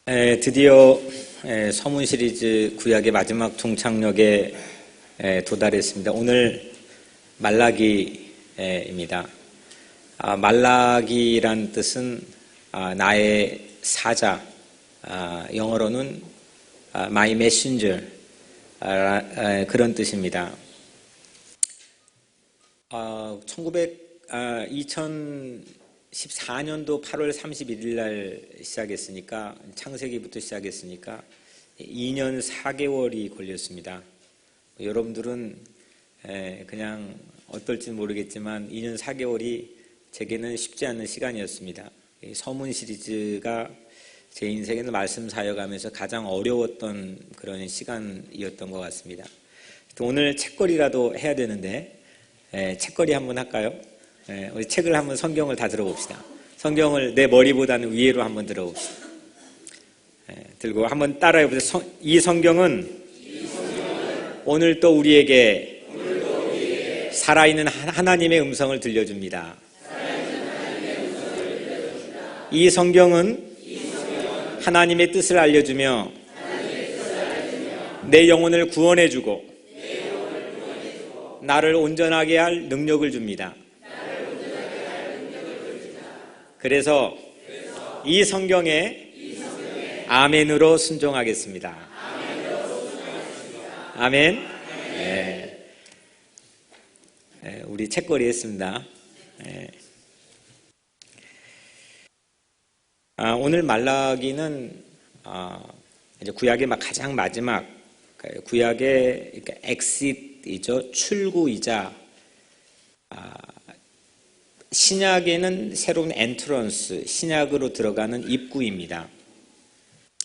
드디어 서문 시리즈 구약의 마지막 종착역에 도달했습니다. 오늘 말라기입니다. 말라기란 뜻은 나의 사자, 영어로는 my messenger, 그런 뜻입니다. 2014년도 8월 31일 날 시작했으니까, 창세기부터 시작했으니까 2년 4개월이 걸렸습니다. 여러분들은 그냥 어떨지 모르겠지만 2년 4개월이 제게는 쉽지 않은 시간이었습니다. 서문 시리즈가 제 인생에서 말씀 사역하면서 가장 어려웠던 그런 시간이었던 것 같습니다. 오늘 책거리라도 해야 되는데 책거리 한번 할까요? 우리 책을 한번 성경을 다 들어봅시다. 성경을 내 머리보다는 위로 한번 들어봅시다. 들고 한번 따라해보세요. 이 성경은 오늘 또 우리에게 살아있는 하나님의 음성을 들려줍니다. 이 성경은 하나님의 뜻을 알려주며 내 영혼을 구원해주고 나를 온전하게 할 능력을 줍니다. 그래서 이 성경에 아멘으로 순종하겠습니다. 아멘. 우리 책거리 했습니다. 오늘 말라기는 이제 구약의 가장 마지막, 구약의 엑싯이죠. 출구이자 신약에는 새로운 엔트런스, 신약으로 들어가는 입구입니다.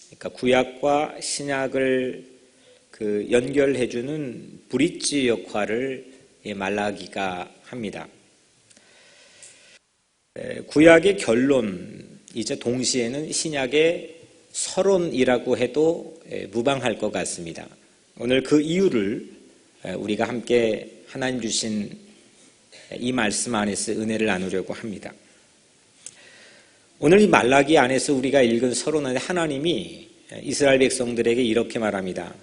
그러니까 구약과 신약을 연결해주는 브릿지 역할을 말라기가 합니다. 구약의 결론이자 동시에는 신약의 서론이라고 해도 무방할 것 같습니다. 오늘 그 이유를 우리가 함께 하나님 주신 이 말씀 안에서 은혜를 나누려고 합니다. 오늘 이 말라기 안에서 우리가 읽은 서론 안에 하나님이 이스라엘 백성들에게 이렇게 말합니다.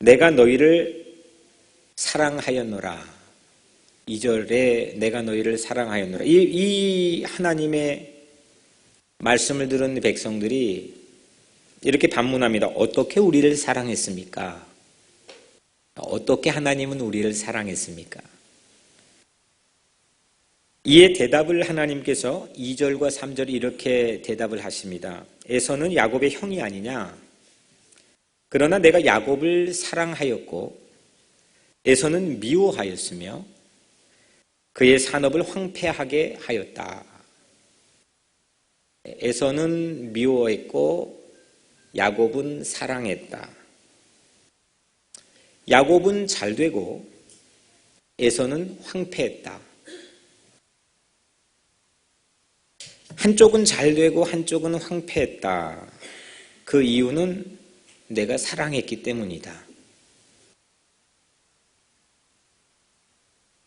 내가 너희를 사랑하였노라. 2절에 내가 너희를 사랑하였노라. 이 하나님의 말씀을 들은 백성들이 이렇게 반문합니다. 어떻게 우리를 사랑했습니까? 어떻게 하나님은 우리를 사랑했습니까? 이에 대답을 하나님께서 2절과 3절에 이렇게 대답을 하십니다. 에서는 야곱의 형이 아니냐? 그러나 내가 야곱을 사랑하였고 에서는 미워하였으며 그의 산업을 황폐하게 하였다. 에서는 미워했고 야곱은 사랑했다. 야곱은 잘되고 에서는 황폐했다. 한쪽은 잘되고 한쪽은 황폐했다. 그 이유는 내가 사랑했기 때문이다.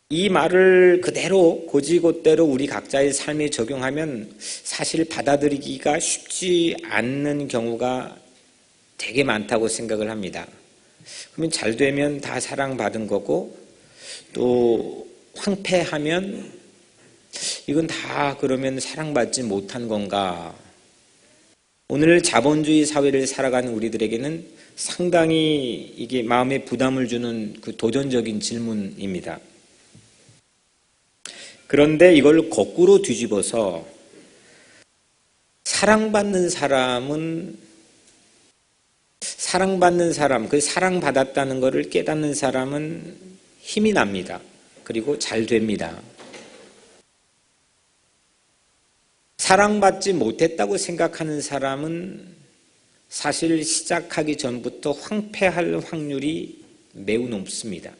이 말을 그대로 곧이곧대로 우리 각자의 삶에 적용하면 사실 받아들이기가 쉽지 않는 경우가 되게 많다고 생각을 합니다. 그러면 잘되면 다 사랑받은 거고 또 황폐하면 이건 다 그러면 사랑받지 못한 건가? 오늘 자본주의 사회를 살아가는 우리들에게는 상당히 이게 마음에 부담을 주는 그 도전적인 질문입니다. 그런데 이걸 거꾸로 뒤집어서 사랑받는 사람, 그 사랑받았다는 것을 깨닫는 사람은 힘이 납니다. 그리고 잘 됩니다. 사랑받지 못했다고 생각하는 사람은 사실 시작하기 전부터 황폐할 확률이 매우 높습니다.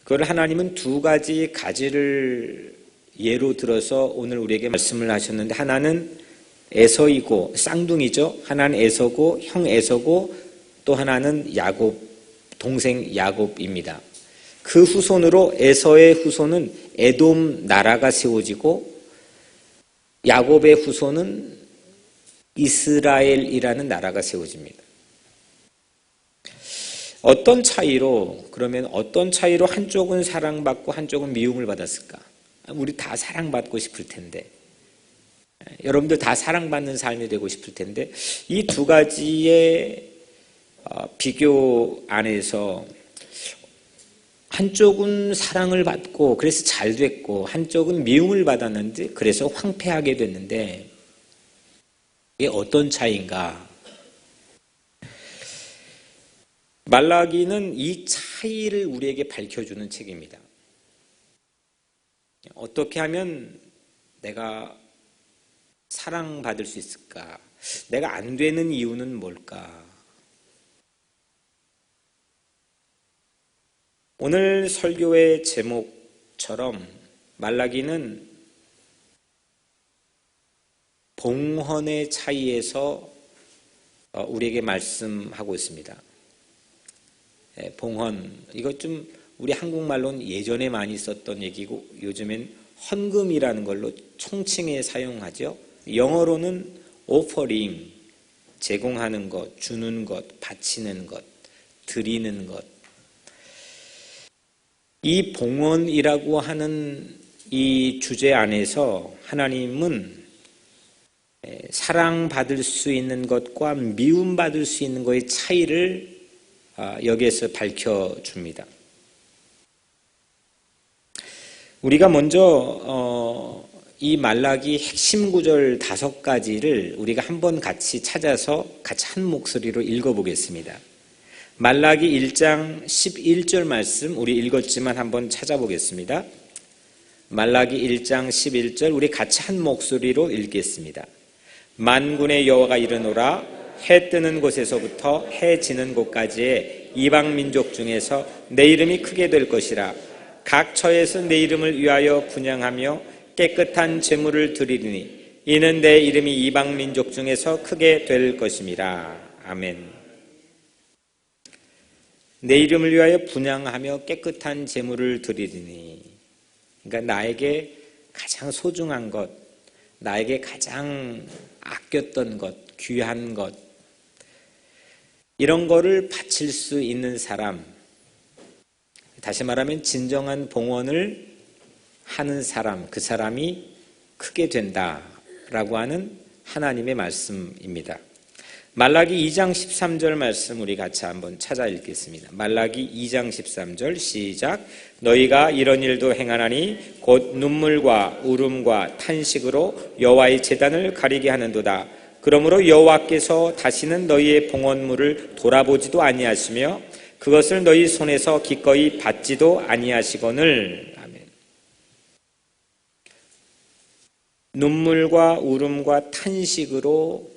그걸 하나님은 두 가지 가지를 예로 들어서 오늘 우리에게 말씀을 하셨는데, 하나는 에서이고 쌍둥이죠. 하나는 에서고 형 에서고 또 하나는 야곱, 동생 야곱입니다. 그 후손으로 에서의 후손은 에돔 나라가 세워지고 야곱의 후손은 이스라엘이라는 나라가 세워집니다. 어떤 차이로 한쪽은 사랑받고 한쪽은 미움을 받았을까? 우리 다 사랑받고 싶을 텐데, 여러분들 다 사랑받는 삶이 되고 싶을 텐데, 이 두 가지의 비교 안에서 한쪽은 사랑을 받고 그래서 잘 됐고, 한쪽은 미움을 받았는데 그래서 황폐하게 됐는데, 이게 어떤 차이인가? 말라기는 이 차이를 우리에게 밝혀주는 책입니다. 어떻게 하면 내가 사랑받을 수 있을까? 내가 안 되는 이유는 뭘까? 오늘 설교의 제목처럼 말라기는 봉헌의 차이에서 우리에게 말씀하고 있습니다. 봉헌, 이것 좀 우리 한국말로는 예전에 많이 썼던 얘기고 요즘엔 헌금이라는 걸로 총칭해 사용하죠. 영어로는 offering, 제공하는 것, 주는 것, 바치는 것, 드리는 것. 이 봉헌이라고 하는 이 주제 안에서 하나님은 사랑받을 수 있는 것과 미움받을 수 있는 것의 차이를 여기에서 밝혀줍니다. 우리가 먼저 이 말라기 핵심 구절 5가지를 우리가 한번 같이 찾아서 같이 한 목소리로 읽어보겠습니다. 말라기 1장 11절 말씀 우리 읽었지만 한번 찾아보겠습니다. 말라기 1장 11절 우리 같이 한 목소리로 읽겠습니다. 만군의 여호와가 이르노라 해 뜨는 곳에서부터 해 지는 곳까지의 이방 민족 중에서 내 이름이 크게 될 것이라. 각 처에서 내 이름을 위하여 분향하며 깨끗한 제물을 드리리니 이는 내 이름이 이방 민족 중에서 크게 될 것임이라. 아멘. 내 이름을 위하여 분향하며 깨끗한 제물을 드리리니, 그러니까 나에게 가장 소중한 것, 나에게 가장 아꼈던 것, 귀한 것, 이런 거를 바칠 수 있는 사람, 다시 말하면 진정한 봉헌을 하는 사람, 그 사람이 크게 된다라고 하는 하나님의 말씀입니다. 말라기 2장 13절 말씀 우리 같이 한번 찾아 읽겠습니다. 말라기 2장 13절 시작. 너희가 이런 일도 행하나니 곧 눈물과 울음과 탄식으로 여호와의 제단을 가리게 하는도다. 그러므로 여호와께서 다시는 너희의 봉헌물을 돌아보지도 아니하시며 그것을 너희 손에서 기꺼이 받지도 아니하시거늘. 아멘. 눈물과 울음과 탄식으로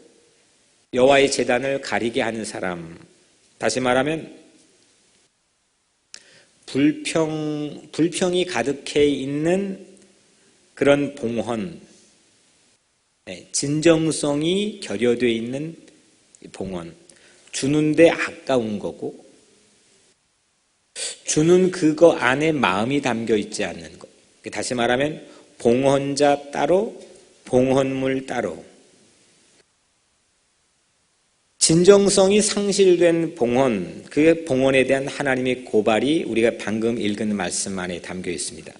여호와의 제단을 가리게 하는 사람, 다시 말하면 불평이 가득해 있는 그런 봉헌, 진정성이 결여되어 있는 봉헌, 주는데 아까운 거고 주는 그거 안에 마음이 담겨 있지 않는 것. 다시 말하면 봉헌자 따로 봉헌물 따로, 진정성이 상실된 봉헌, 그 봉헌에 대한 하나님의 고발이 우리가 방금 읽은 말씀 안에 담겨 있습니다.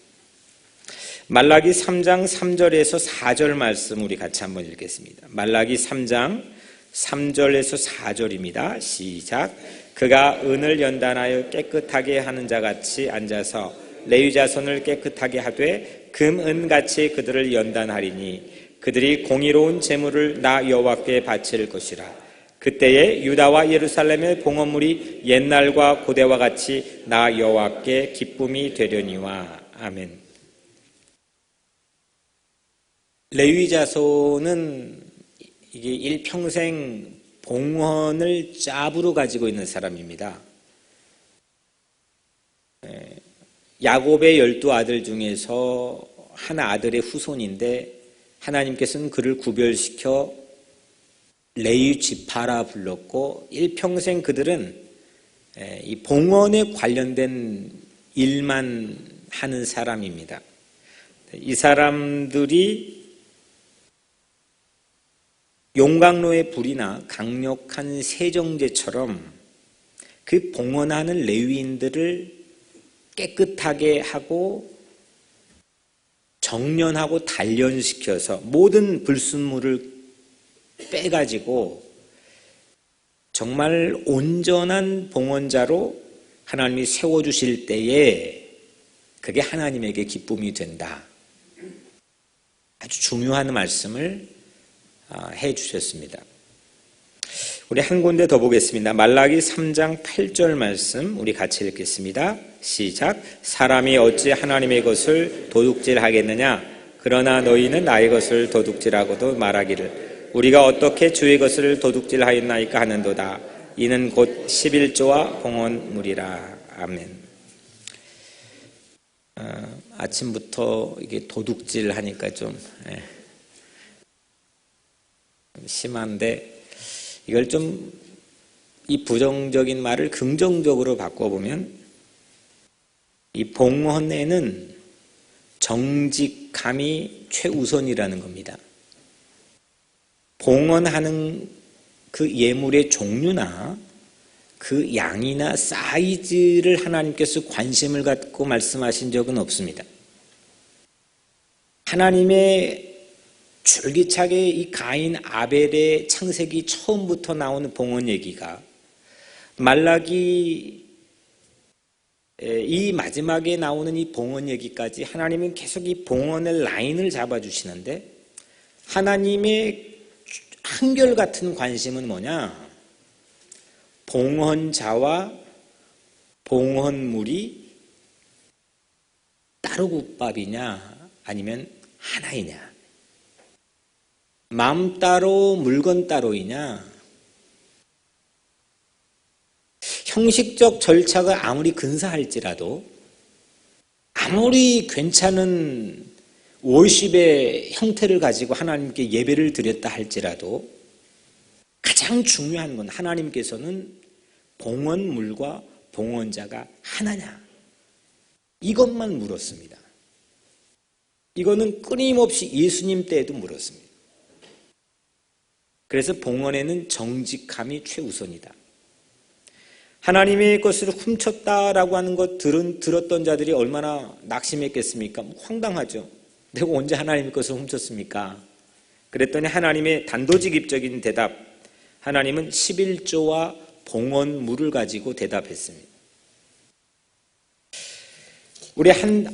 말라기 3장 3절에서 4절 말씀 우리 같이 한번 읽겠습니다. 말라기 3장 3절에서 4절입니다. 시작. 그가 은을 연단하여 깨끗하게 하는 자같이 앉아서 레위 자손을 깨끗하게 하되 금, 은같이 그들을 연단하리니 그들이 공의로운 제물을 나 여호와께 바칠 것이라. 그때에 유다와 예루살렘의 봉헌물이 옛날과 고대와 같이 나 여호와께 기쁨이 되려니와. 아멘. 레위 자손은 이게 일평생 봉헌을 짭으로 가지고 있는 사람입니다. 야곱의 12아들 중에서 한 아들의 후손인데 하나님께서는 그를 구별시켜 레위 지파라 불렀고 일평생 그들은 이 봉헌에 관련된 일만 하는 사람입니다. 이 사람들이 용광로의 불이나 강력한 세정제처럼 그 봉헌하는 레위인들을 깨끗하게 하고 정련하고 단련시켜서 모든 불순물을 빼가지고 정말 온전한 봉헌자로 하나님이 세워주실 때에 그게 하나님에게 기쁨이 된다. 아주 중요한 말씀을 해주셨습니다. 우리 한 군데 더 보겠습니다. 말라기 3장 8절 말씀 우리 같이 읽겠습니다. 시작. 사람이 어찌 하나님의 것을 도둑질하겠느냐? 그러나 너희는 나의 것을 도둑질하고도 말하기를 우리가 어떻게 주의 것을 도둑질하였나이까 하는도다. 이는 곧 11조와 봉헌물이라. 아멘. 아침부터 이게 도둑질 하니까 좀 심한데 이걸 좀 이 부정적인 말을 긍정적으로 바꿔보면 이 봉헌에는 정직함이 최우선이라는 겁니다. 봉헌하는 그 예물의 종류나 그 양이나 사이즈를 하나님께서 관심을 갖고 말씀하신 적은 없습니다. 하나님의 줄기차게 이 가인 아벨의 창세기 처음부터 나오는 봉헌 얘기가 말라기 이 마지막에 나오는 이 봉헌 얘기까지 하나님은 계속 이 봉헌의 라인을 잡아주시는데 하나님의 한결같은 관심은 뭐냐? 봉헌자와 봉헌물이 따로국밥이냐 아니면 하나이냐? 마음 따로 물건 따로이냐? 형식적 절차가 아무리 근사할지라도 아무리 괜찮은 월십의 형태를 가지고 하나님께 예배를 드렸다 할지라도 가장 중요한 건 하나님께서는 봉헌물과 봉헌자가 하나냐? 이것만 물었습니다. 이거는 끊임없이 예수님 때에도 물었습니다. 그래서 봉헌에는 정직함이 최우선이다. 하나님의 것을 훔쳤다라고 하는 것 들었던 자들이 얼마나 낙심했겠습니까? 황당하죠. 내가 언제 하나님의 것을 훔쳤습니까? 그랬더니 하나님의 단도직입적인 대답, 하나님은 11조와 봉헌물을 가지고 대답했습니다. 우리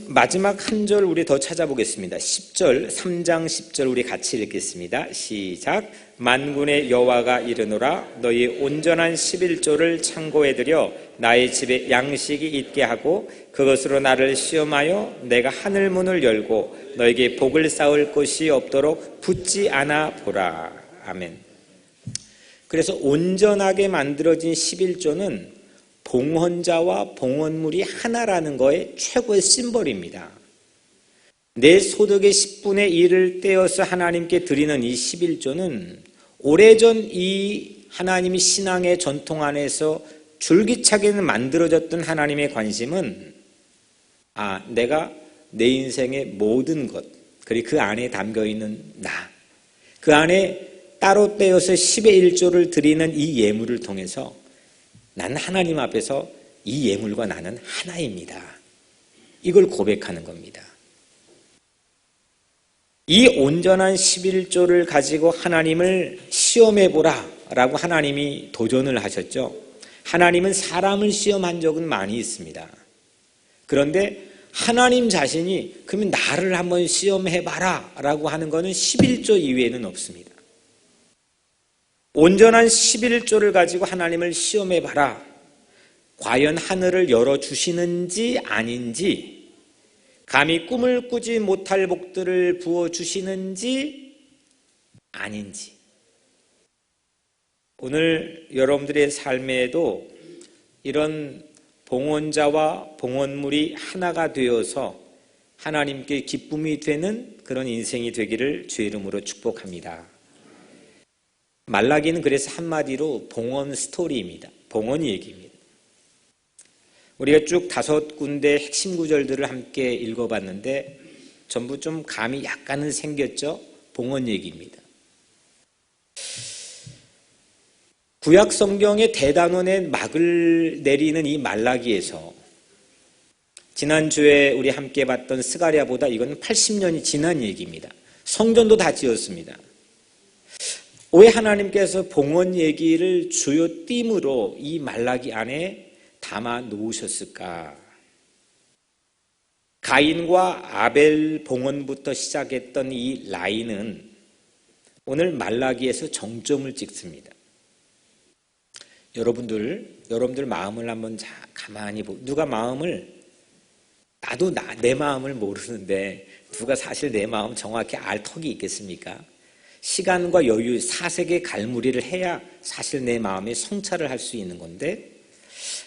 마지막 한 절 우리 더 찾아보겠습니다. 10절, 3장 10절 우리 같이 읽겠습니다. 시작. 만군의 여호와가 이르노라 너희 온전한 11조를 창고에 들여 나의 집에 양식이 있게 하고 그것으로 나를 시험하여 내가 하늘 문을 열고 너에게 복을 쌓을 곳이 없도록 붙지 않아 보라. 아멘. 그래서 온전하게 만들어진 11조는 봉헌자와 봉헌물이 하나라는 거의 최고의 심벌입니다. 내 소득의 10분의 1을 떼어서 하나님께 드리는 이 11조는 오래전 이 하나님의 신앙의 전통 안에서 줄기차게는 만들어졌던 하나님의 관심은 내가 내 인생의 모든 것 그리고 그 안에 담겨있는 그 안에 따로 떼어서 10의 1조를 드리는 이 예물을 통해서 나는 하나님 앞에서 이 예물과 나는 하나입니다. 이걸 고백하는 겁니다. 이 온전한 11조를 가지고 하나님을 시험해보라 라고 하나님이 도전을 하셨죠. 하나님은 사람을 시험한 적은 많이 있습니다. 그런데 하나님 자신이 그러면 나를 한번 시험해봐라 라고 하는 것은 11조 이외에는 없습니다. 온전한 11조를 가지고 하나님을 시험해봐라. 과연 하늘을 열어주시는지 아닌지, 감히 꿈을 꾸지 못할 복들을 부어주시는지 아닌지. 오늘 여러분들의 삶에도 이런 봉헌자와 봉헌물이 하나가 되어서 하나님께 기쁨이 되는 그런 인생이 되기를 주의 이름으로 축복합니다. 말라기는 그래서 한마디로 봉헌 스토리입니다. 봉헌 얘기입니다. 우리가 쭉 5군데 핵심 구절들을 함께 읽어봤는데 전부 좀 감이 약간은 생겼죠? 봉헌 얘기입니다. 구약 성경의 대단원의 막을 내리는 이 말라기에서 지난주에 우리 함께 봤던 스가랴보다 이건 80년이 지난 얘기입니다. 성전도 다 지었습니다. 왜 하나님께서 봉헌 얘기를 주요 띠으로 이 말라기 안에 담아 놓으셨을까? 가인과 아벨 봉헌부터 시작했던 이 라인은 오늘 말라기에서 정점을 찍습니다. 여러분들 마음을 한번 가만히 누가 마음을 나도 내 마음을 모르는데 누가 사실 내 마음 정확히 알 턱이 있겠습니까? 시간과 여유, 사색의 갈무리를 해야 사실 내 마음에 성찰을 할 수 있는 건데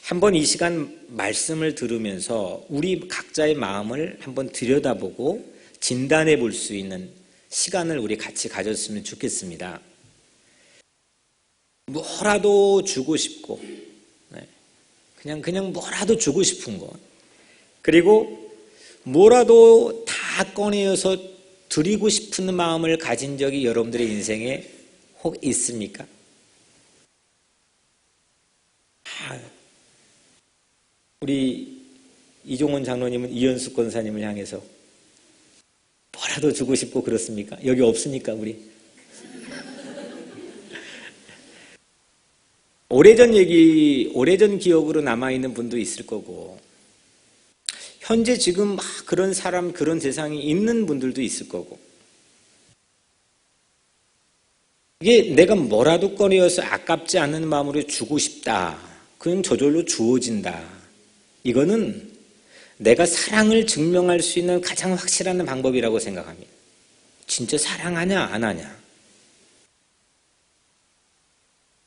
한번 이 시간 말씀을 들으면서 우리 각자의 마음을 한번 들여다보고 진단해 볼 수 있는 시간을 우리 같이 가졌으면 좋겠습니다. 뭐라도 주고 싶고 그냥 뭐라도 주고 싶은 거 그리고 뭐라도 다 꺼내어서 드리고 싶은 마음을 가진 적이 여러분들의 인생에 혹 있습니까? 우리 이종원 장로님은 이현숙 권사님을 향해서 뭐라도 주고 싶고 그렇습니까? 여기 없으니까 우리 오래전 기억으로 남아있는 분도 있을 거고 현재 지금 막 그런 사람, 그런 대상이 있는 분들도 있을 거고 이게 내가 뭐라도 꺼내어서 아깝지 않은 마음으로 주고 싶다. 그건 저절로 주어진다. 이거는 내가 사랑을 증명할 수 있는 가장 확실한 방법이라고 생각합니다. 진짜 사랑하냐 안 하냐.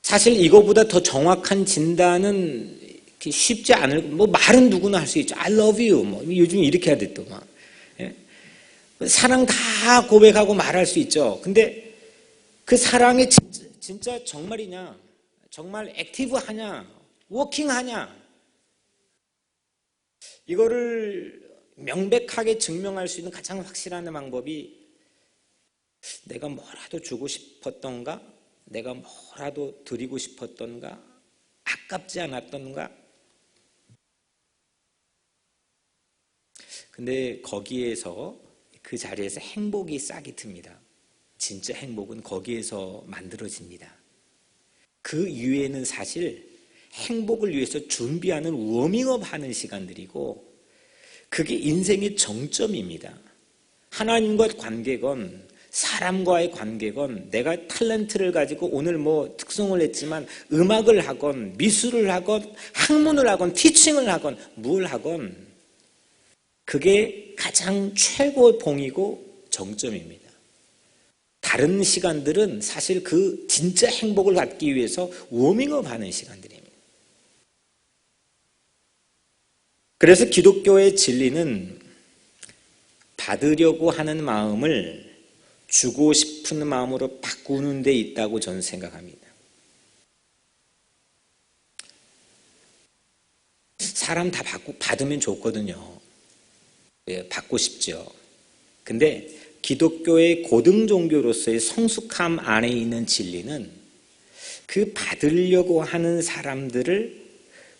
사실 이거보다 더 정확한 진단은 쉽지 않을, 말은 누구나 할 수 있죠. I love you. 요즘 이렇게 해야 돼 또 막. 예? 사랑 다 고백하고 말할 수 있죠. 근데 그 사랑이 진짜 정말이냐? 정말 액티브하냐? 워킹하냐? 이거를 명백하게 증명할 수 있는 가장 확실한 방법이 내가 뭐라도 주고 싶었던가? 내가 뭐라도 드리고 싶었던가? 아깝지 않았던가? 근데 거기에서 그 자리에서 행복이 싹이 틉니다. 진짜 행복은 거기에서 만들어집니다. 그 이후에는 사실 행복을 위해서 준비하는 워밍업 하는 시간들이고 그게 인생의 정점입니다. 하나님과 관계건 사람과의 관계건 내가 탤런트를 가지고 오늘 특성을 했지만 음악을 하건 미술을 하건 학문을 하건 티칭을 하건 뭘 하건 그게 가장 최고의 봉이고 정점입니다. 다른 시간들은 사실 그 진짜 행복을 갖기 위해서 워밍업 하는 시간들입니다. 그래서 기독교의 진리는 받으려고 하는 마음을 주고 싶은 마음으로 바꾸는 데 있다고 저는 생각합니다. 사람 다 받으면 좋거든요. 예, 받고 싶죠. 근데 기독교의 고등 종교로서의 성숙함 안에 있는 진리는 그 받으려고 하는 사람들을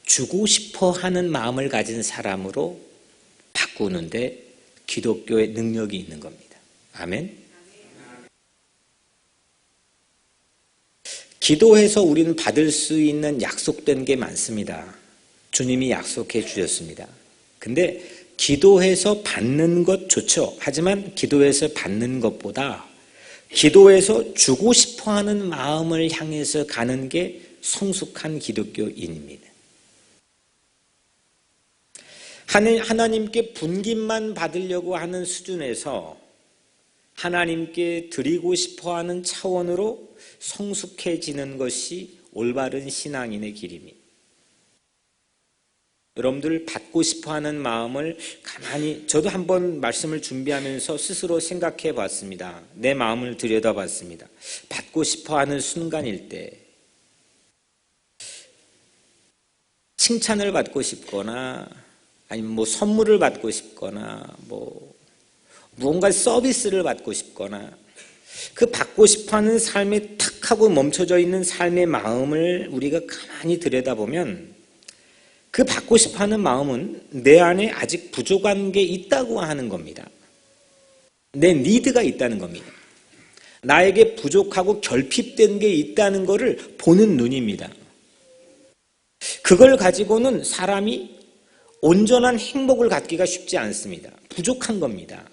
주고 싶어 하는 마음을 가진 사람으로 바꾸는데 기독교의 능력이 있는 겁니다. 아멘. 기도해서 우리는 받을 수 있는 약속된 게 많습니다. 주님이 약속해 주셨습니다. 근데 기도해서 받는 것 좋죠. 하지만 기도해서 받는 것보다 기도해서 주고 싶어하는 마음을 향해서 가는 게 성숙한 기독교인입니다. 하나님께 분깃만 받으려고 하는 수준에서 하나님께 드리고 싶어하는 차원으로 성숙해지는 것이 올바른 신앙인의 길입니다. 여러분들 받고 싶어하는 마음을 가만히 저도 한번 말씀을 준비하면서 스스로 생각해 봤습니다. 내 마음을 들여다봤습니다. 받고 싶어하는 순간일 때 칭찬을 받고 싶거나 아니면 선물을 받고 싶거나 무언가 서비스를 받고 싶거나 그 받고 싶어하는 삶에 탁 하고 멈춰져 있는 삶의 마음을 우리가 가만히 들여다보면 그 받고 싶어하는 마음은 내 안에 아직 부족한 게 있다고 하는 겁니다. 내 니드가 있다는 겁니다. 나에게 부족하고 결핍된 게 있다는 것을 보는 눈입니다. 그걸 가지고는 사람이 온전한 행복을 갖기가 쉽지 않습니다. 부족한 겁니다.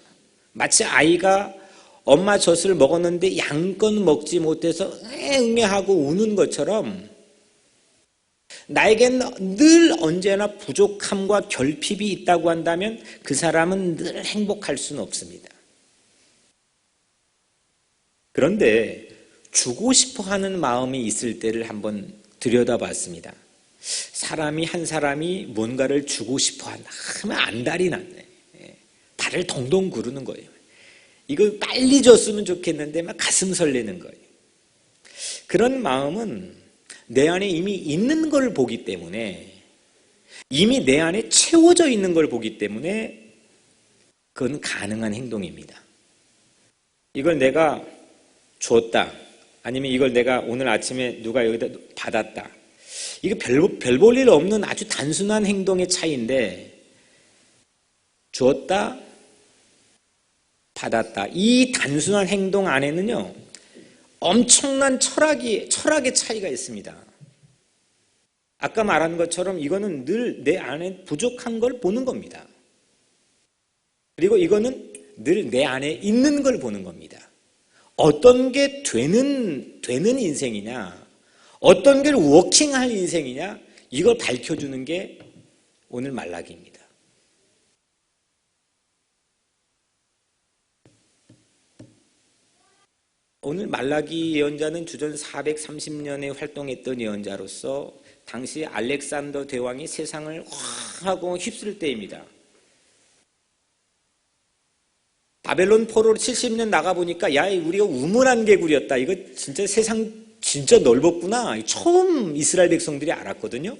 마치 아이가 엄마 젖을 먹었는데 양껏 먹지 못해서 응애하고 우는 것처럼 나에겐 늘 언제나 부족함과 결핍이 있다고 한다면 그 사람은 늘 행복할 수는 없습니다. 그런데 주고 싶어 하는 마음이 있을 때를 한번 들여다봤습니다. 한 사람이 뭔가를 주고 싶어 하면 안달이 났네. 발을 동동 구르는 거예요. 이거 빨리 줬으면 좋겠는데 막 가슴 설레는 거예요. 그런 마음은 내 안에 이미 있는 걸 보기 때문에, 이미 내 안에 채워져 있는 걸 보기 때문에 그건 가능한 행동입니다. 이걸 내가 줬다, 아니면 이걸 내가 오늘 아침에 누가 여기다 받았다, 이거 별 볼 일 없는 아주 단순한 행동의 차이인데, 주었다, 받았다, 이 단순한 행동 안에는요 엄청난 철학의 차이가 있습니다. 아까 말한 것처럼 이거는 늘 내 안에 부족한 걸 보는 겁니다. 그리고 이거는 늘 내 안에 있는 걸 보는 겁니다. 어떤 게 되는 인생이냐, 어떤 게 워킹할 인생이냐, 이걸 밝혀주는 게 오늘 말라기입니다. 오늘 말라기 예언자는 주전 430년에 활동했던 예언자로서 당시 알렉산더 대왕이 세상을 확 하고 휩쓸 때입니다. 바벨론 포로로 70년 나가보니까 야, 우리가 우물안 개구리였다. 이거 진짜 세상 진짜 넓었구나. 처음 이스라엘 백성들이 알았거든요.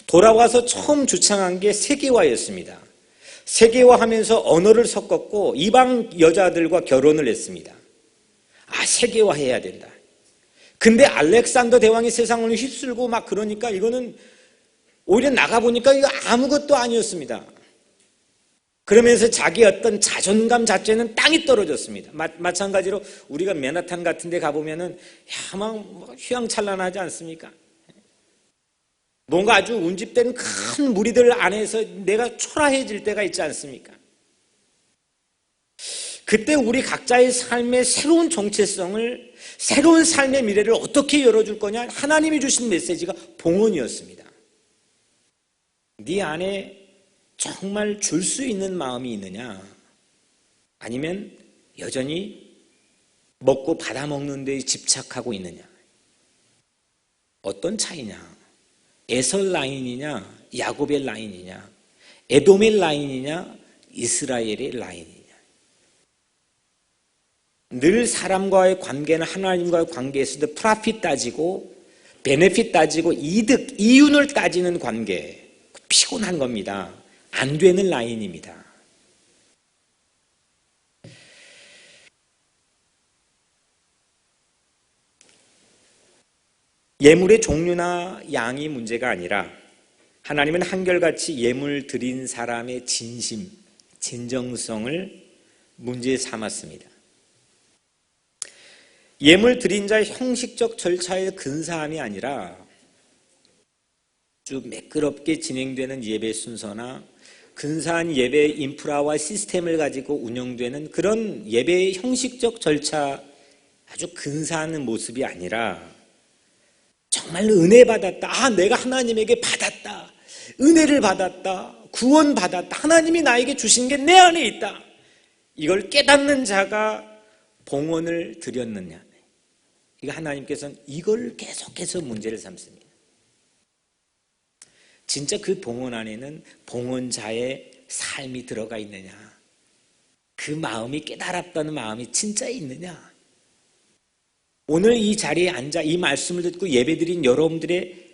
돌아와서 처음 주창한 게 세계화였습니다. 세계화하면서 언어를 섞었고 이방 여자들과 결혼을 했습니다. 세계화해야 된다. 근데 알렉산더 대왕이 세상을 휩쓸고 막 그러니까 이거는 오히려 나가보니까 이거 아무것도 아니었습니다. 그러면서 자기 어떤 자존감 자체는 땅이 떨어졌습니다. 마찬가지로 우리가 맨하탄 같은 데 가보면은 막 휘황찬란하지 않습니까? 뭔가 아주 운집된 큰 무리들 안에서 내가 초라해질 때가 있지 않습니까? 그때 우리 각자의 삶의 새로운 정체성을, 새로운 삶의 미래를 어떻게 열어줄 거냐? 하나님이 주신 메시지가 봉헌이었습니다. 네 안에 정말 줄 수 있는 마음이 있느냐? 아니면 여전히 먹고 받아먹는 데 집착하고 있느냐? 어떤 차이냐? 에설 라인이냐? 야곱의 라인이냐? 에돔의 라인이냐? 이스라엘의 라인이냐? 늘 사람과의 관계는 하나님과의 관계에서도 프라핏 따지고 베네핏 따지고 이득, 이윤을 따지는 관계, 피곤한 겁니다. 안 되는 라인입니다. 예물의 종류나 양이 문제가 아니라 하나님은 한결같이 예물 드린 사람의 진심, 진정성을 문제 삼았습니다. 예물 드린 자의 형식적 절차의 근사함이 아니라 쭉 매끄럽게 진행되는 예배 순서나 근사한 예배 인프라와 시스템을 가지고 운영되는 그런 예배의 형식적 절차, 아주 근사한 모습이 아니라 정말 은혜 받았다, 내가 하나님에게 받았다, 은혜를 받았다, 구원 받았다, 하나님이 나에게 주신 게 내 안에 있다, 이걸 깨닫는 자가 봉헌을 드렸느냐, 이거 하나님께서는 이걸 계속해서 문제를 삼습니다. 진짜 그 봉헌 안에는 봉헌자의 삶이 들어가 있느냐, 그 마음이 깨달았다는 마음이 진짜 있느냐. 오늘 이 자리에 앉아 이 말씀을 듣고 예배드린 여러분들의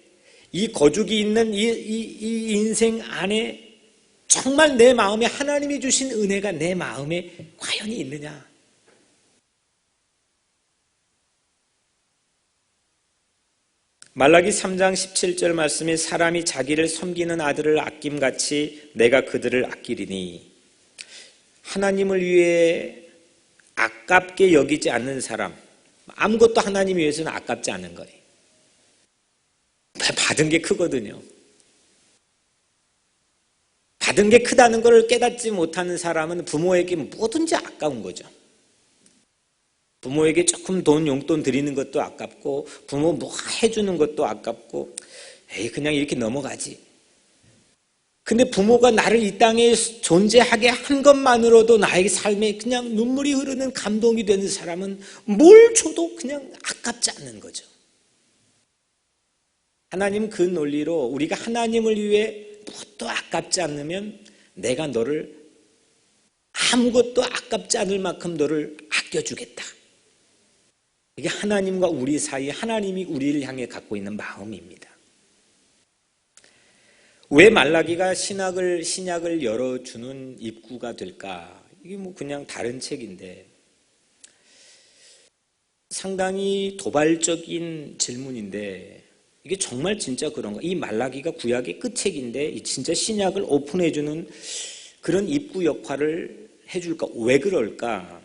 이 거죽이 있는 이 인생 안에 정말 내 마음에 하나님이 주신 은혜가 내 마음에 과연 있느냐. 말라기 3장 17절 말씀에 사람이 자기를 섬기는 아들을 아낌같이 내가 그들을 아끼리니, 하나님을 위해 아깝게 여기지 않는 사람, 아무것도 하나님 위해서는 아깝지 않은 거예요. 받은 게 크거든요. 받은 게 크다는 걸 깨닫지 못하는 사람은 부모에게 뭐든지 아까운 거죠. 부모에게 조금 용돈 드리는 것도 아깝고, 부모 뭐 해주는 것도 아깝고, 에이 그냥 이렇게 넘어가지. 근데 부모가 나를 이 땅에 존재하게 한 것만으로도 나의 삶에 그냥 눈물이 흐르는 감동이 되는 사람은 뭘 줘도 그냥 아깝지 않는 거죠. 하나님 그 논리로 우리가 하나님을 위해 무엇도 아깝지 않으면 내가 너를 아무것도 아깝지 않을 만큼 너를 아껴주겠다. 이게 하나님과 우리 사이에 하나님이 우리를 향해 갖고 있는 마음입니다. 왜 말라기가 신약을 열어주는 입구가 될까? 이게 뭐 그냥 다른 책인데 상당히 도발적인 질문인데 이게 정말 진짜 그런가? 이 말라기가 구약의 끝책인데 진짜 신약을 오픈해주는 그런 입구 역할을 해줄까? 왜 그럴까?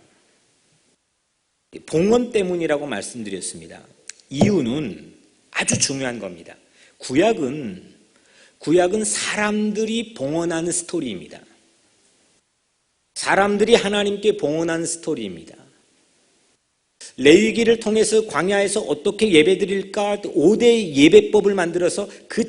봉헌 때문이라고 말씀드렸습니다. 이유는 아주 중요한 겁니다. 구약은 사람들이 봉헌하는 스토리입니다. 사람들이 하나님께 봉헌하는 스토리입니다. 레위기를 통해서 광야에서 어떻게 예배드릴까 5대 예배법을 만들어서 그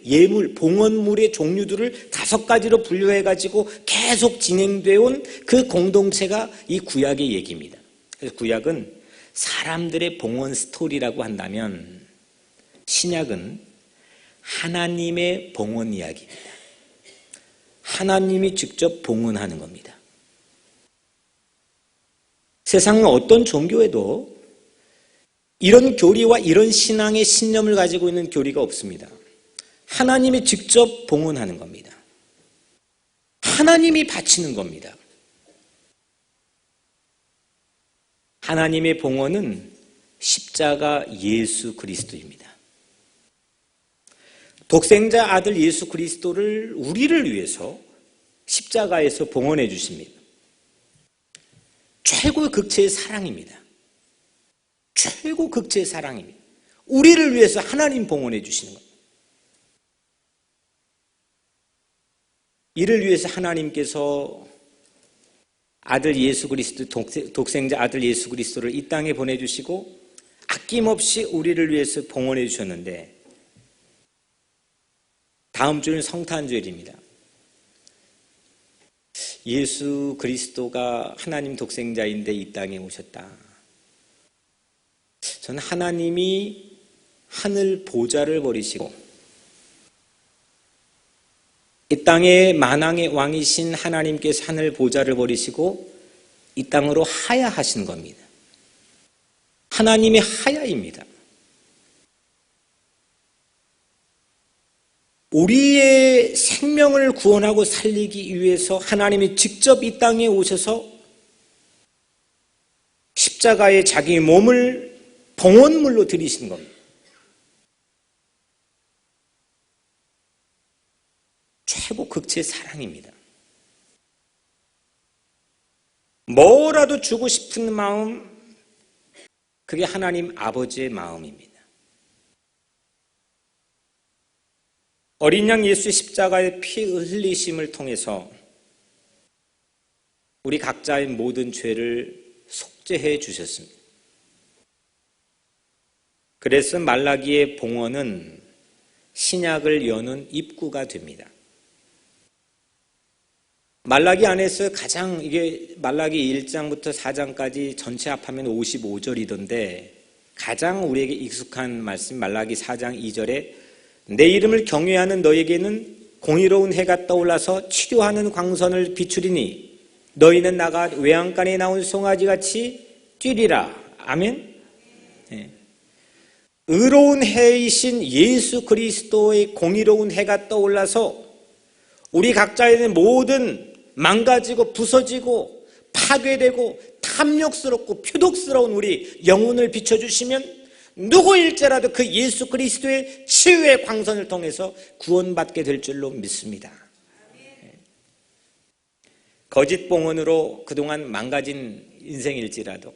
예물, 봉헌물의 종류들을 5가지로 분류해가지고 계속 진행되어 온 그 공동체가 이 구약의 얘기입니다. 그래서 구약은 사람들의 봉헌 스토리라고 한다면 신약은 하나님의 봉헌 이야기입니다. 하나님이 직접 봉헌하는 겁니다. 세상 어떤 종교에도 이런 교리와 이런 신앙의 신념을 가지고 있는 교리가 없습니다. 하나님이 직접 봉헌하는 겁니다. 하나님이 바치는 겁니다. 하나님의 봉헌은 십자가 예수 그리스도입니다. 독생자 아들 예수 그리스도를 우리를 위해서 십자가에서 봉헌해 주십니다. 최고의 극체의 사랑입니다. 최고 극체의 사랑입니다. 우리를 위해서 하나님 봉헌해 주시는 겁니다. 이를 위해서 하나님께서 아들 예수 그리스도, 독생자 아들 예수 그리스도를 이 땅에 보내주시고 아낌없이 우리를 위해서 봉헌해 주셨는데, 다음 주는 성탄절입니다. 예수 그리스도가 하나님 독생자인데 이 땅에 오셨다. 저는 하나님이 하늘 보좌를 버리시고 이 땅의 만왕의 왕이신 하나님께서 하늘 보좌를 버리시고 이 땅으로 하야하신 겁니다. 하나님이 하야입니다. 우리의 생명을 구원하고 살리기 위해서 하나님이 직접 이 땅에 오셔서 십자가에 자기 몸을 봉헌물로 드리신 겁니다. 최고 극치의 사랑입니다. 뭐라도 주고 싶은 마음, 그게 하나님 아버지의 마음입니다. 어린 양 예수의 십자가의 피 흘리심을 통해서 우리 각자의 모든 죄를 속죄해 주셨습니다. 그래서 말라기의 봉헌은 신약을 여는 입구가 됩니다. 말라기 안에서 가장 이게 말라기 1장부터 4장까지 전체 합하면 55절이던데 가장 우리에게 익숙한 말씀 말라기 4장 2절에 내 이름을 경외하는 너에게는 공의로운 해가 떠올라서 치료하는 광선을 비추리니 너희는 나가 외양간에 나온 송아지같이 뛰리라. 아멘. 네. 의로운 해이신 예수 그리스도의 공의로운 해가 떠올라서 우리 각자에는 모든 망가지고 부서지고 파괴되고 탐욕스럽고 표독스러운 우리 영혼을 비춰주시면 누구일지라도 그 예수 그리스도의 치유의 광선을 통해서 구원받게 될 줄로 믿습니다. 거짓 봉헌으로 그동안 망가진 인생일지라도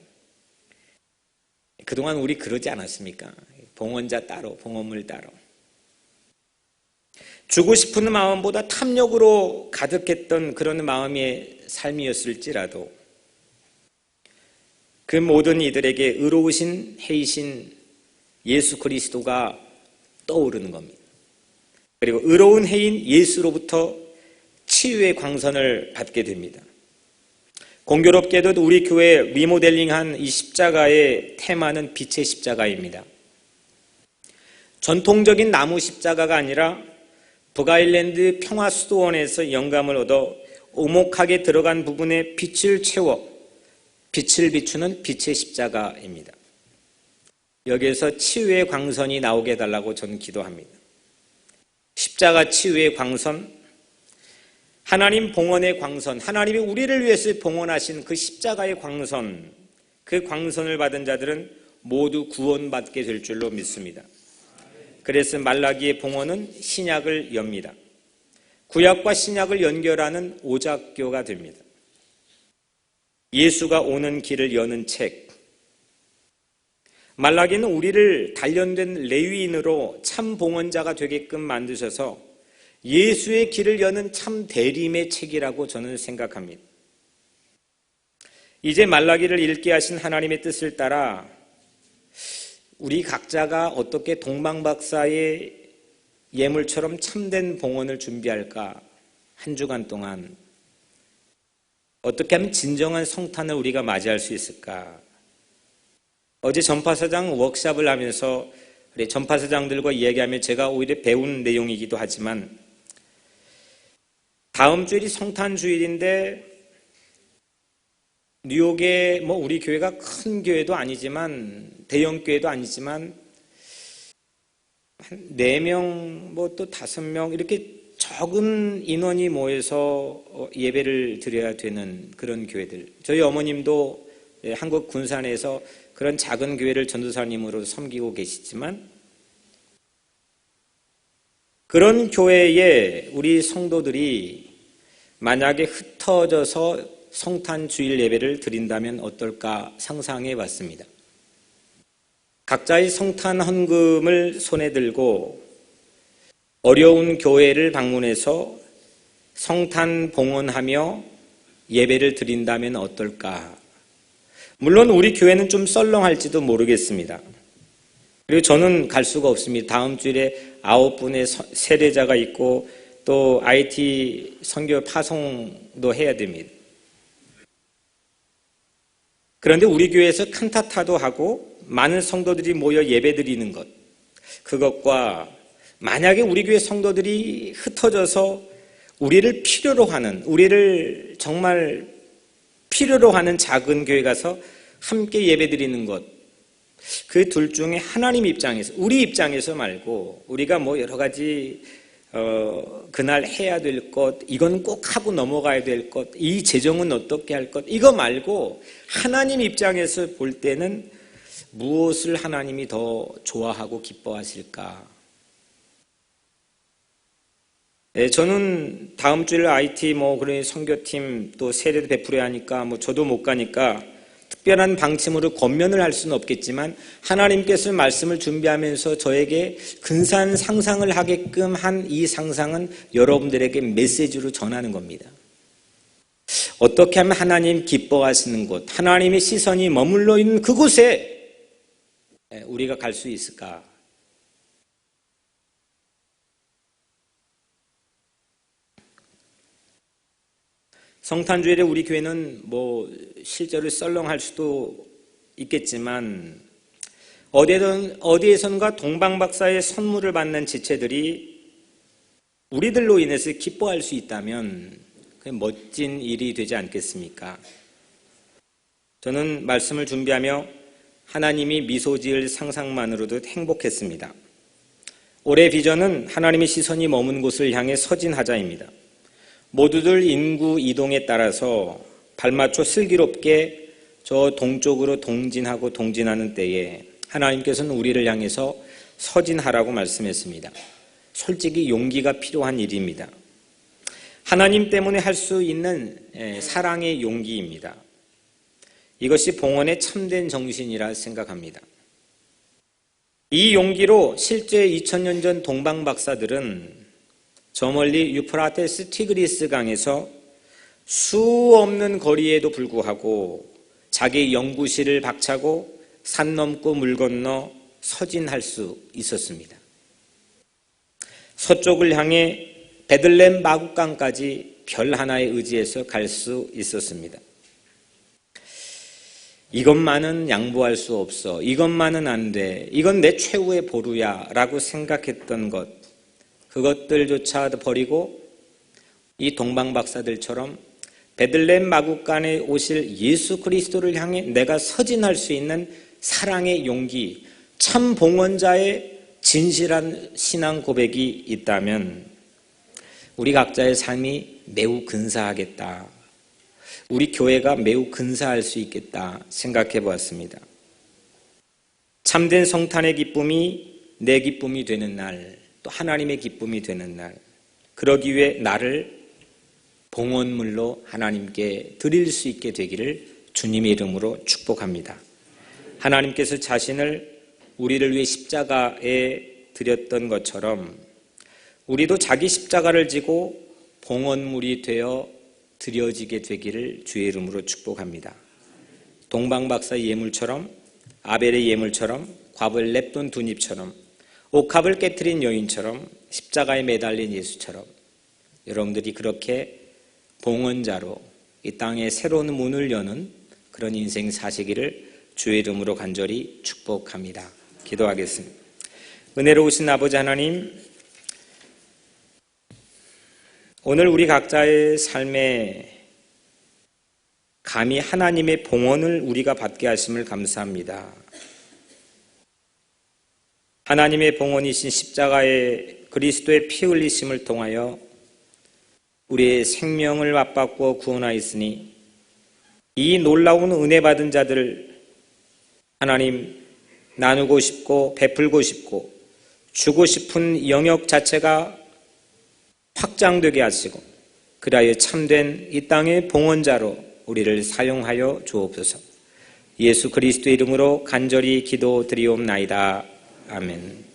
그동안 우리 그러지 않았습니까? 봉헌자 따로, 봉헌물 따로. 주고 싶은 마음보다 탐욕으로 가득했던 그런 마음의 삶이었을지라도 그 모든 이들에게 의로우신 해이신 예수 그리스도가 떠오르는 겁니다. 그리고 의로운 해인 예수로부터 치유의 광선을 받게 됩니다. 공교롭게도 우리 교회 리모델링한 이 십자가의 테마는 빛의 십자가입니다. 전통적인 나무 십자가가 아니라 북아일랜드 평화수도원에서 영감을 얻어 오목하게 들어간 부분에 빛을 채워 빛을 비추는 빛의 십자가입니다. 여기에서 치유의 광선이 나오게 해달라고 저는 기도합니다. 십자가 치유의 광선, 하나님 봉헌의 광선, 하나님이 우리를 위해서 봉헌하신 그 십자가의 광선, 그 광선을 받은 자들은 모두 구원받게 될 줄로 믿습니다. 그래서 말라기의 봉헌은 신약을 엽니다. 구약과 신약을 연결하는 오작교가 됩니다. 예수가 오는 길을 여는 책. 말라기는 우리를 단련된 레위인으로 참 봉헌자가 되게끔 만드셔서 예수의 길을 여는 참 대림의 책이라고 저는 생각합니다. 이제 말라기를 읽게 하신 하나님의 뜻을 따라 우리 각자가 어떻게 동방박사의 예물처럼 참된 봉헌을 준비할까? 한 주간 동안 어떻게 하면 진정한 성탄을 우리가 맞이할 수 있을까? 어제 전파사장 워크숍을 하면서 우리 전파사장들과 이야기하며 제가 오히려 배운 내용이기도 하지만 다음 주일이 성탄 주일인데 뉴욕에 우리 교회가 큰 교회도 아니지만 대형 교회도 아니지만 한 4명 또 5명 이렇게 적은 인원이 모여서 예배를 드려야 되는 그런 교회들. 저희 어머님도 한국 군산에서 그런 작은 교회를 전도사님으로 섬기고 계시지만 그런 교회에 우리 성도들이 만약에 흩어져서 성탄 주일 예배를 드린다면 어떨까 상상해 봤습니다. 각자의 성탄 헌금을 손에 들고 어려운 교회를 방문해서 성탄 봉헌하며 예배를 드린다면 어떨까? 물론 우리 교회는 좀 썰렁할지도 모르겠습니다. 그리고 저는 갈 수가 없습니다. 다음 주일에 9분의 세례자가 있고 또 IT 선교 파송도 해야 됩니다. 그런데 우리 교회에서 칸타타도 하고 많은 성도들이 모여 예배드리는 것, 그것과 만약에 우리 교회 성도들이 흩어져서 우리를 필요로 하는, 우리를 정말 필요로 하는 작은 교회 가서 함께 예배드리는 것, 그 둘 중에 하나님 입장에서, 우리 입장에서 말고 우리가 여러 가지 그날 해야 될 것, 이건 꼭 하고 넘어가야 될 것, 이 재정은 어떻게 할 것, 이거 말고 하나님 입장에서 볼 때는 무엇을 하나님이 더 좋아하고 기뻐하실까? 네, 저는 다음 주일 IT 그런 선교팀 또 세례도 베풀어야 하니까 저도 못 가니까 특별한 방침으로 권면을 할 수는 없겠지만 하나님께서 말씀을 준비하면서 저에게 근사한 상상을 하게끔 한 이 상상은 여러분들에게 메시지로 전하는 겁니다. 어떻게 하면 하나님 기뻐하시는 곳, 하나님의 시선이 머물러 있는 그곳에 우리가 갈 수 있을까? 성탄주일에 우리 교회는 실제로 썰렁할 수도 있겠지만 어디에선가 동방박사의 선물을 받는 지체들이 우리들로 인해서 기뻐할 수 있다면 그 멋진 일이 되지 않겠습니까? 저는 말씀을 준비하며 하나님이 미소 지을 상상만으로도 행복했습니다. 올해 비전은 하나님의 시선이 머문 곳을 향해 서진하자입니다. 모두들 인구 이동에 따라서 발맞춰 슬기롭게 저 동쪽으로 동진하고 동진하는 때에 하나님께서는 우리를 향해서 서진하라고 말씀했습니다. 솔직히 용기가 필요한 일입니다. 하나님 때문에 할 수 있는 사랑의 용기입니다. 이것이 봉헌의 참된 정신이라 생각합니다. 이 용기로 실제 2000년 전 동방 박사들은 저 멀리 유프라테스 티그리스 강에서 수 없는 거리에도 불구하고 자기 연구실을 박차고 산 넘고 물 건너 서진할 수 있었습니다. 서쪽을 향해 베들레헴 마국강까지 별 하나에 의지해서 갈 수 있었습니다. 이것만은 양보할 수 없어. 이것만은 안 돼. 이건 내 최후의 보루야 라고 생각했던 것, 그것들조차 버리고 이 동방 박사들처럼 베들레헴 마국간에 오실 예수 그리스도를 향해 내가 서진할 수 있는 사랑의 용기, 참 봉헌자의 진실한 신앙 고백이 있다면 우리 각자의 삶이 매우 근사하겠다. 우리 교회가 매우 근사할 수 있겠다 생각해 보았습니다. 참된 성탄의 기쁨이 내 기쁨이 되는 날, 또 하나님의 기쁨이 되는 날, 그러기 위해 나를 봉헌물로 하나님께 드릴 수 있게 되기를 주님의 이름으로 축복합니다. 하나님께서 자신을 우리를 위해 십자가에 드렸던 것처럼 우리도 자기 십자가를 지고 봉헌물이 되어 드려지게 되기를 주의 이름으로 축복합니다. 동방박사의 예물처럼, 아벨의 예물처럼, 곽을 냅둔 둔입처럼, 옥합을 깨트린 여인처럼, 십자가에 매달린 예수처럼 여러분들이 그렇게 봉헌자로 이 땅에 새로운 문을 여는 그런 인생 사시기를 주의 이름으로 간절히 축복합니다. 기도하겠습니다. 은혜로우신 아버지 하나님, 오늘 우리 각자의 삶에 감히 하나님의 봉헌을 우리가 받게 하심을 감사합니다. 하나님의 봉헌이신 십자가의 그리스도의 피 흘리심을 통하여 우리의 생명을 맞바꾸어 구원하였으니 이 놀라운 은혜 받은 자들 하나님 나누고 싶고 베풀고 싶고 주고 싶은 영역 자체가 확장되게 하시고 그리하여 참된 이 땅의 봉헌자로 우리를 사용하여 주옵소서. 예수 그리스도의 이름으로 간절히 기도드리옵나이다. 아멘.